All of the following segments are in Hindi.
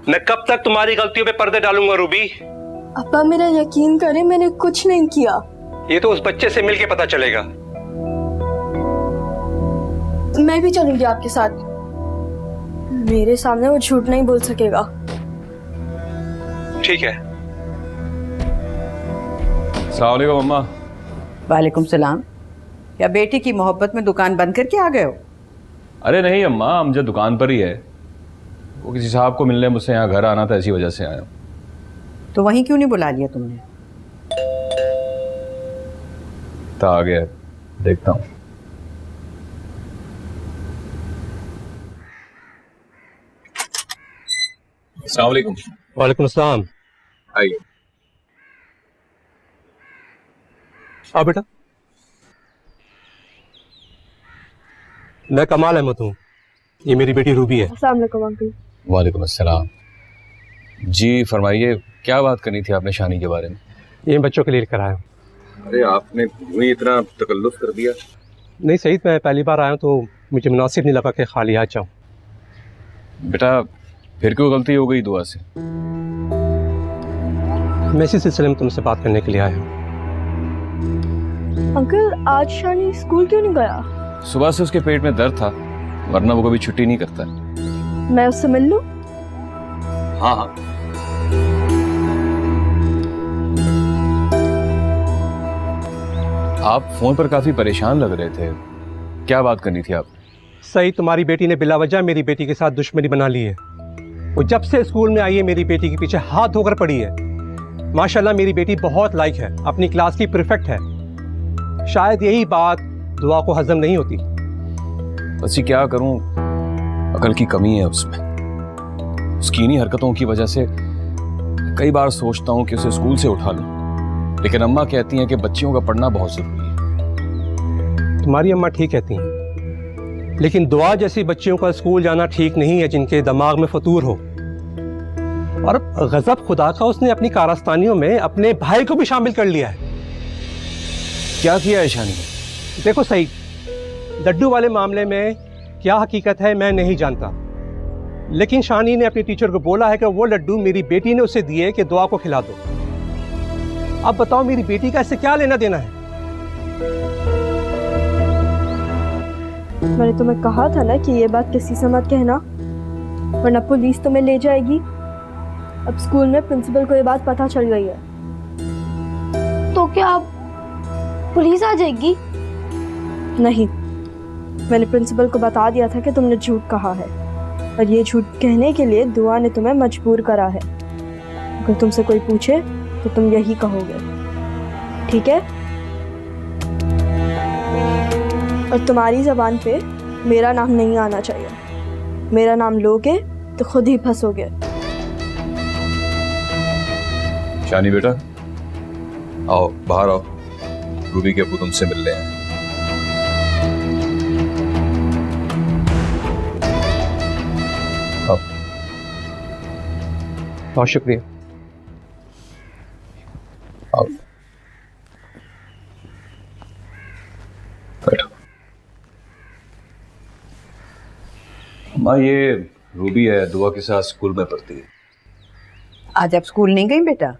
मैं कब तक तुम्हारी गलतियों पे पर्दे डालूंगा रूबी? अब्बा मेरा यकीन करें, मैंने कुछ नहीं किया। ये तो उस बच्चे से मिलके पता चलेगा। मैं भी चलूंगी आपके साथ। मेरे सामने वो झूठ नहीं बोल सकेगा। ठीक है। अस्सलाम वालेकुम अम्मा। वालेकुम सलाम। क्या बेटी की मोहब्बत में दुकान बंद करके आ गए हो? अरे नहीं अम्मा, अमजद दुकान पर ही है। वो किसी साहब को मिलने मुझसे यहाँ घर आना था, इसी वजह से आया हूँ। तो वहीं क्यों नहीं बुला लिया तुमने? तो आ गया, देखता हूँ। अस्सलाम वालेकुम। वालेकुम अस्सलाम। आइए। आओ बेटा। मैं कमाल अहमद हूँ, ये मेरी बेटी रूबी है। अस्सलाम वालेकुम अंकल। वालेकुम अस्सलाम। जी फरमाइए, क्या बात करनी थी आपने शानी के बारे में? ये बच्चों के लिए लेकर आया हूँ। अरे आपने वही इतना तकल्लुफ कर दिया। नहीं सही, मैं पहली बार आया हूँ तो मुझे मुनासिब नहीं लगा कि खाली आ जाऊँ। बेटा फिर क्यों गलती हो गई दुआ से? मैं इसी सिलसिले में तुमसे बात करने के लिए आया हूँ। अंकल आज शानी स्कूल क्यों नहीं गया? सुबह से उसके पेट में दर्द था, वरना वो कभी छुट्टी नहीं करता। मैं उससे मिल लूं? हाँ हाँ। आप फोन पर काफी परेशान लग रहे थे, क्या बात करनी थी आप? सही, तुम्हारी बेटी ने बिला वजह मेरी बेटी के साथ दुश्मनी बना ली है। वो जब से स्कूल में आई है मेरी बेटी के पीछे हाथ धोकर पड़ी है। माशाल्लाह मेरी बेटी बहुत लायक है, अपनी क्लास की परफेक्ट है। शायद यही बात दुआ को हजम नहीं होती। बस क्या करूं, अकल की कमी है उसमें। उसकी इन्हीं हरकतों की वजह से कई बार सोचता हूं कि उसे स्कूल से उठा लूं, लेकिन अम्मा कहती हैं कि बच्चियों का पढ़ना बहुत जरूरी है। तुम्हारी अम्मा ठीक कहती हैं, लेकिन दुआ जैसी बच्चियों का स्कूल जाना ठीक नहीं है जिनके दिमाग में फतूर हो। और गजब खुदा का, उसने अपनी कारस्तानियों में अपने भाई को भी शामिल कर लिया है। क्या किया है शानी? देखो सही, लड्डू वाले मामले में क्या हकीकत है मैं नहीं जानता, लेकिन शानी ने अपनी टीचर को बोला है कि वो लड्डू मेरी बेटी ने उसे दिए कि दुआ को खिला दो। अब बताओ मेरी बेटी का इससे क्या लेना देना है? मैंने तुम्हें कहा था ना कि ये बात किसी से मत कहना, वरना पुलिस तुम्हें ले जाएगी। अब स्कूल में प्रिंसिपल को ये बात पता चल गई है। तो क्या अब पुलिस आ जाएगी? नहीं, मैंने प्रिंसिपल को बता दिया था कि तुमने झूठ कहा है, और ये झूठ कहने के लिए दुआ ने तुम्हें मजबूर करा है। अगर तुमसे कोई पूछे तो तुम यही कहोगे, ठीक है? और तुम्हारी ज़बान पे मेरा नाम नहीं आना चाहिए। मेरा नाम लोगे तो खुद ही फंसोगे। शानी बेटा आओ, बाहर आओ, रूबी के अब्बू तुमसे मिल रहे हैं। आओ। बहुत शुक्रिया। आओ बैठो। अम्मा ये रूबी है, दुआ के साथ स्कूल में पढ़ती है। आज आप स्कूल नहीं गई बेटा?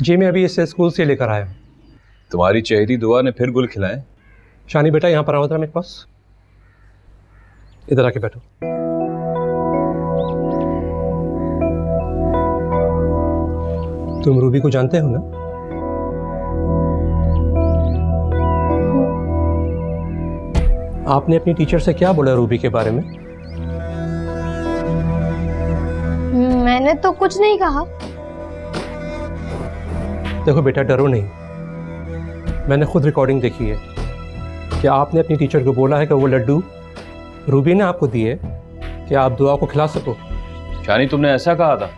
जी मैं अभी इसे स्कूल से लेकर आया हूँ। तुम्हारी चहेती दुआ ने फिर गुल खिलाए। शानी बेटा यहाँ पर आओ जरा मेरे पास, इधर आके बैठो। तुम रूबी को जानते हो ना? आपने अपनी टीचर से क्या बोला रूबी के बारे में? मैंने तो कुछ नहीं कहा। देखो बेटा, डरो नहीं, मैंने खुद रिकॉर्डिंग देखी है कि आपने अपनी टीचर को बोला है कि वो लड्डू रूबी ने आपको दिए कि आप दुआ को खिला सको। शानी तुमने ऐसा कहा था?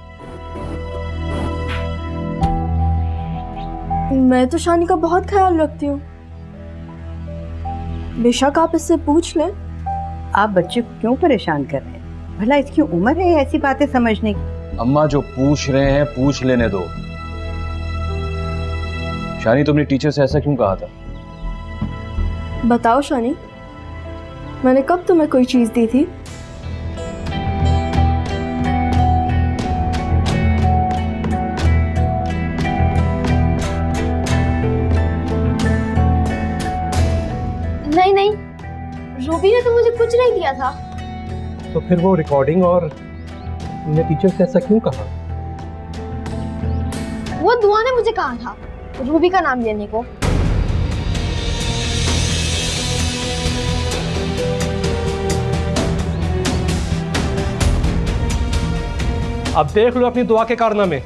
मैं तो शानी का बहुत ख्याल रखती हूँ, बेशक आप इससे पूछ लें। आप बच्चे को क्यों परेशान कर रहे हैं? भला इसकी उम्र है ऐसी बातें समझने की? अम्मा जो पूछ रहे हैं पूछ लेने दो। शानी तुमने टीचर से ऐसा क्यों कहा था? बताओ शानी, मैंने कब तुम्हें कोई चीज दी थी? रूबी ने तो मुझे कुछ नहीं दिया था। तो फिर वो रिकॉर्डिंग और तुमने टीचर से ऐसा क्यों कहा? वो दुआ ने मुझे कहा था रूबी का नाम लेने को। अब देख लो अपनी दुआ के कारनामे।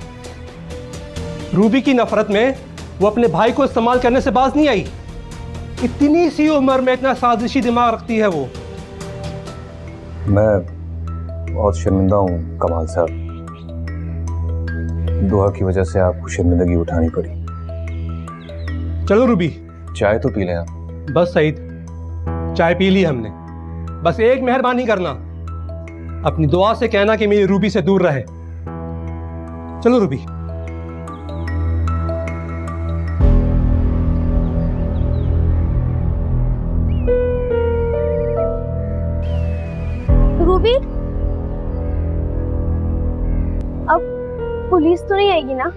रूबी की नफरत में वो अपने भाई को इस्तेमाल करने से बाज नहीं आई। इतनी सी उम्र में इतना साजिशी दिमाग रखती है वो। मैं बहुत शर्मिंदा हूँ कमाल साहब, दुआ की वजह से आपको शर्मिंदगी उठानी पड़ी। चलो रूबी, चाय तो पी लें आप। बस सईद, चाय पी ली हमने। बस एक मेहरबानी करना, अपनी दुआ से कहना कि मेरी रूबी से दूर रहे। चलो रूबी। रूबी, अब पुलिस तो नहीं आएगी ना?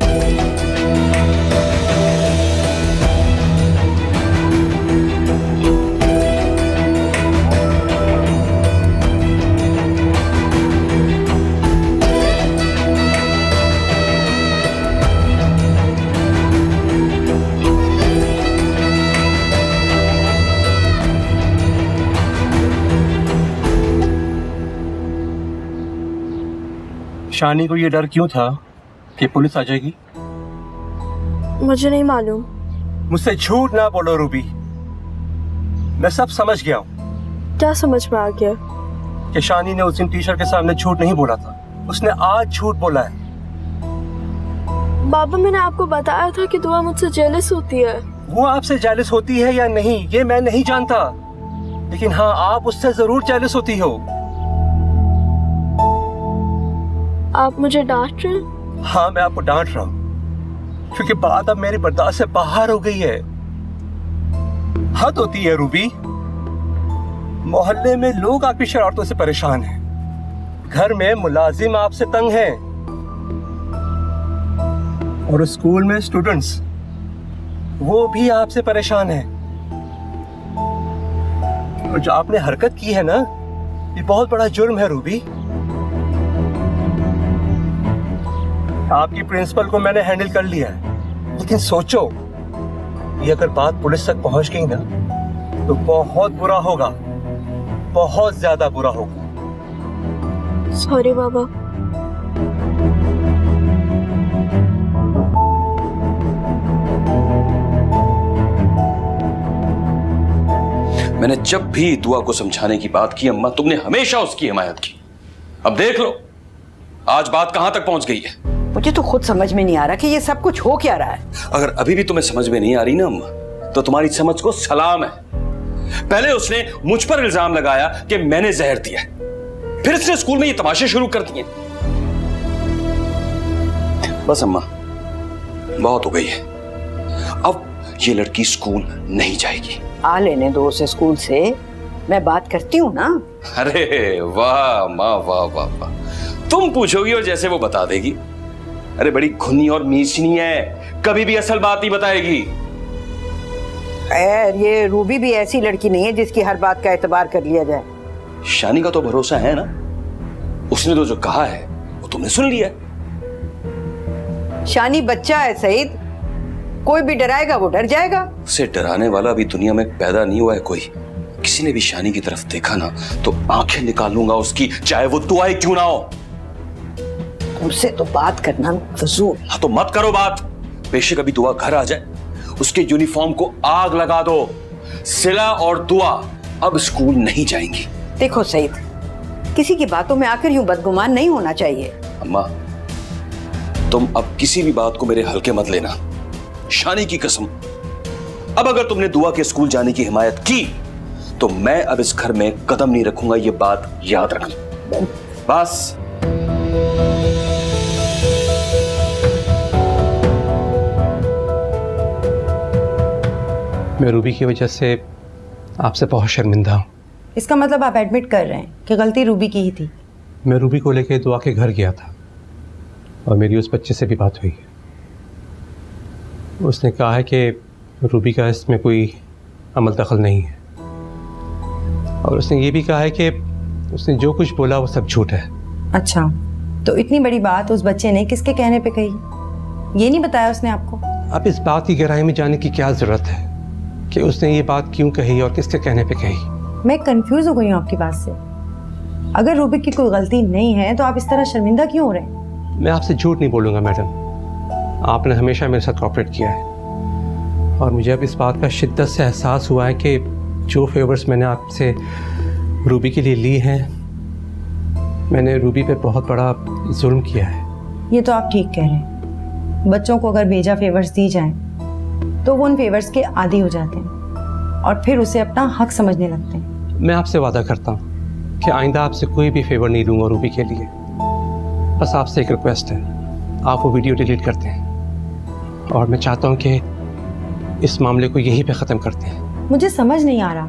शानी को ये डर क्यों था कि पुलिस आ जाएगी? मुझे नहीं मालूम। मुझसे झूठ ना बोलो रूबी, मैं सब समझ गया हूँ क्या समझ में आ गया? कि शानी ने उस दिन टीचर के सामने झूठ नहीं बोला था, उसने आज झूठ बोला है। बाबा, मैंने आपको बताया था कि दुआ मुझसे जेलस होती है। वो आपसे जेलस होती है या नहीं ये मैं नहीं जानता, लेकिन हाँ आप उससे जरूर जेलस होती हो। आप मुझे डांट रहे हैं? हाँ मैं आपको डांट रहा हूँ क्योंकि बात अब मेरी बर्दाश्त से बाहर हो गई है। हद होती है रूबी, मोहल्ले में लोग आपकी शरारतों से परेशान हैं, घर में मुलाजिम आपसे तंग हैं, और स्कूल में स्टूडेंट्स वो भी आपसे परेशान हैं। और जो आपने हरकत की है ना, ये बहुत बड़ा जुर्म है रूबी। आपकी प्रिंसिपल को मैंने हैंडल कर लिया है, लेकिन सोचो ये अगर बात पुलिस तक पहुंच गई ना तो बहुत बुरा होगा, बहुत ज्यादा बुरा होगा। सॉरी बाबा। मैंने जब भी दुआ को समझाने की बात की अम्मा, तुमने हमेशा उसकी हिमायत की। अब देख लो आज बात कहां तक पहुंच गई है। मुझे तो खुद समझ में नहीं आ रहा कि ये सब कुछ हो क्या रहा है। अगर अभी भी तुम्हें समझ में नहीं आ रही ना अम्मा, तो तुम्हारी समझ को सलाम है। पहले उसने मुझ पर इल्जाम लगाया कि मैंने जहर दिया, फिर इसने स्कूल में ये तमाशे शुरू कर दिए। बस अम्मा बहुत हो गई है, अब ये लड़की स्कूल नहीं जाएगी। आ लेने दो उसे स्कूल से, मैं बात करती हूँ ना। अरे वाह माँ, वाह वाह वाह, तुम पूछोगी और जैसे वो बता देगी। अरे बड़ी घुनी और मीचनी है, कभी भी असल बात नहीं बताएगी। ये रूबी भी ऐसी लड़की नहीं है जिसकी हर बात का एतबार कर लिया जाए। शानी का तो भरोसा है ना, उसने तो जो कहा है वो तुमने सुन लिया। शानी बच्चा है सईद, कोई भी डराएगा वो डर जाएगा। उसे डराने वाला अभी दुनिया में पैदा नहीं हुआ है कोई। किसी ने भी शानी की तरफ देखा ना तो आंखें निकाल लूंगा उसकी, चाहे वो दुआएं क्यों ना हो। उससे तो बात करना फजूल। हाँ तो मत करो बात, बेशक अभी दुआ घर आ जाए, उसके यूनिफॉर्म को आग लगा दो। सिला और दुआ अब स्कूल नहीं जाएंगी। देखो सईद, किसी की बातों में आकर यूं बदगुमान नहीं होना चाहिए। अम्मा तुम अब किसी भी बात को मेरे हल्के मत लेना, शानी की कसम। अब अगर तुमने दुआ के स्कूल जाने की हिमायत की तो मैं अब इस घर में कदम नहीं रखूंगा, ये बात याद रखना बस। मैं रूबी की वजह से आपसे बहुत शर्मिंदा हूँ। इसका मतलब आप एडमिट कर रहे हैं कि गलती रूबी की ही थी। मैं रूबी को लेकर दुआ के घर गया था और मेरी उस बच्चे से भी बात हुई है। उसने कहा है कि रूबी का इसमें कोई अमल दखल नहीं है और उसने ये भी कहा है कि उसने जो कुछ बोला वो सब झूठ है। अच्छा, तो इतनी बड़ी बात उस बच्चे ने किसके कहने पे कही, ये नहीं बताया उसने आपको? अब इस बात की गहराई में जाने की क्या ज़रूरत है कि उसने ये बात क्यों कही और किसके कहने पे कही। मैं कंफ्यूज हो गई हूँ आपकी बात से। अगर रूबी की कोई गलती नहीं है तो आप इस तरह शर्मिंदा क्यों हो रहे हैं? मैं आपसे झूठ नहीं बोलूँगा मैडम, आपने हमेशा मेरे साथ कोऑपरेट किया है और मुझे अब इस बात का शिद्दत से एहसास हुआ है कि जो फेवर्स मैंने आपसे रूबी के लिए ली हैं, मैंने रूबी पे बहुत बड़ा जुल्म किया है। ये तो आप ठीक कह रहे हैं। बच्चों को अगर बेजा फेवर्स दी जाएं तो वो उन फेवर्स के आदी हो जाते हैं और फिर उसे अपना हक समझने लगते हैं। मैं आपसे वादा करता हूँ कि आइंदा आपसे कोई भी फेवर नहीं लूँगा रूबी के लिए। बस आपसे एक रिक्वेस्ट है, आप वो वीडियो डिलीट करते हैं और मैं चाहता हूँ कि इस मामले को यहीं पे ख़त्म करते हैं। मुझे समझ नहीं आ रहा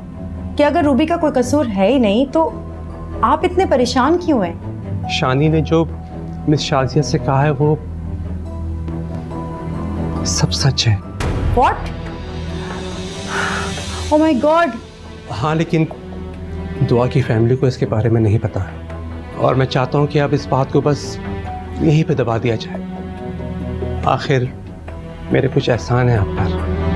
कि अगर रूबी का कोई कसूर है ही नहीं तो आप इतने परेशान क्यों हैं? शानी ने जो मिस शाजिया से कहा है वो सब सच है। What? Oh my God! हाँ, लेकिन दुआ की फैमिली को इसके बारे में नहीं पता और मैं चाहता हूँ कि अब इस बात को बस यहीं पे दबा दिया जाए। आखिर मेरे कुछ एहसान है आप पर।